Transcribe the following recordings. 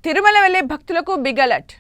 తిరుమల వెళ్లే భక్తులకు big alert.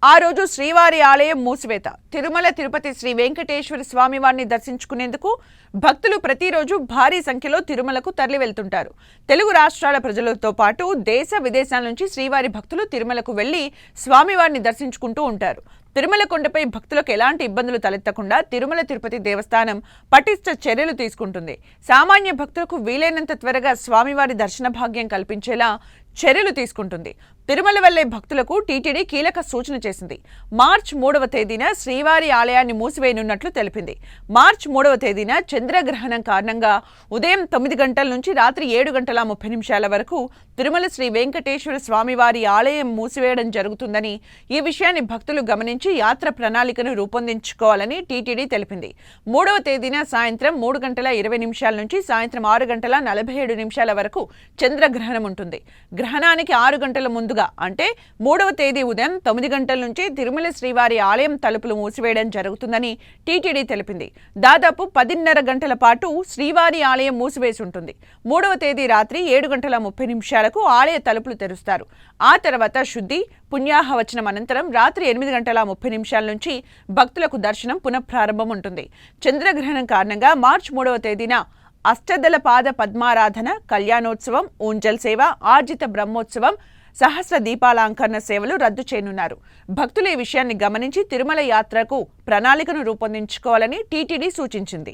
ఆ రోజు శ్రీవారి ఆలయం మూసివేత. తిరుమల తిరుపతి శ్రీ వెంకటేశ్వర స్వామివారిని దర్శించుకునేందుకు భక్తులు ప్రతిరోజు భారీ సంఖ్యలో తిరుమలకు తరలి వెళ్తుంటారు. తెలుగు రాష్ట్రాల ప్రజలతో పాటు దేశ విదేశాల నుంచి శ్రీవారి భక్తులు తిరుమలకు వెళ్లి స్వామివారిని దర్శించుకుంటూ ఉంటారు. తిరుమల కొండపై భక్తులకు ఎలాంటి ఇబ్బందులు తలెత్తకుండా తిరుమల తిరుపతి దేవస్థానం పటిష్ట చర్యలు తీసుకుంటుంది. సామాన్య భక్తులకు వీలైనంత త్వరగా స్వామివారి దర్శన భాగ్యం కల్పించేలా చర్యలు తీసుకుంటుంది. తిరుమల వెళ్లే భక్తులకు టీటీడీ కీలక సూచన చేసింది. మార్చి 3వ తేదీన శ్రీవారి ఆలయాన్ని మూసివేయనున్నట్లు తెలిపింది. మార్చి 3వ తేదీన చంద్రగ్రహణం కారణంగా ఉదయం 9 గంటల నుంచి రాత్రి 7:30 వరకు తిరుమల శ్రీ వెంకటేశ్వర స్వామివారి ఆలయం మూసివేయడం జరుగుతుందని, ఈ విషయాన్ని భక్తులు గమనించి యాత్ర ప్రణాళికను రూపొందించుకోవాలని టీటీడీ తెలిపింది. 3వ తేదీన సాయంత్రం 3:20 నుంచి సాయంత్రం 6:47 వరకు చంద్రగ్రహణం ఉంటుంది. గ్రహణానికి 6 గంటల ముందుగా అంటే 3వ తేదీ ఉదయం 9 గంటల నుంచి తిరుమల శ్రీవారి ఆలయం తలుపులు మూసివేయడం జరుగుతుందని టీటీడీ తెలిపింది. దాదాపు 10:30 గంటల పాటు శ్రీవారి ఆలయం మూసివేసి ఉంటుంది. 3వ తేదీ రాత్రి 7:30 ఆలయ తలుపులు తెరుస్తారు. ఆ తర్వాత శుద్ధి, పుణ్యాహవచనం అనంతరం రాత్రి 8:30 నుంచి భక్తులకు దర్శనం పునఃప్రారంభం ఉంటుంది. చంద్రగ్రహణం కారణంగా మార్చి 3వ తేదీన అష్టదళ పాద పద్మారాధన, కళ్యాణోత్సవం, ఊంజల్ సేవ, ఆర్జిత బ్రహ్మోత్సవం, సహస్ర దీపాలంకరణ సేవలు రద్దు చేయనున్నారు. భక్తులు ఈ విషయాన్ని గమనించి తిరుమల యాత్రకు ప్రణాళికను రూపొందించుకోవాలని టీటీడీ సూచించింది.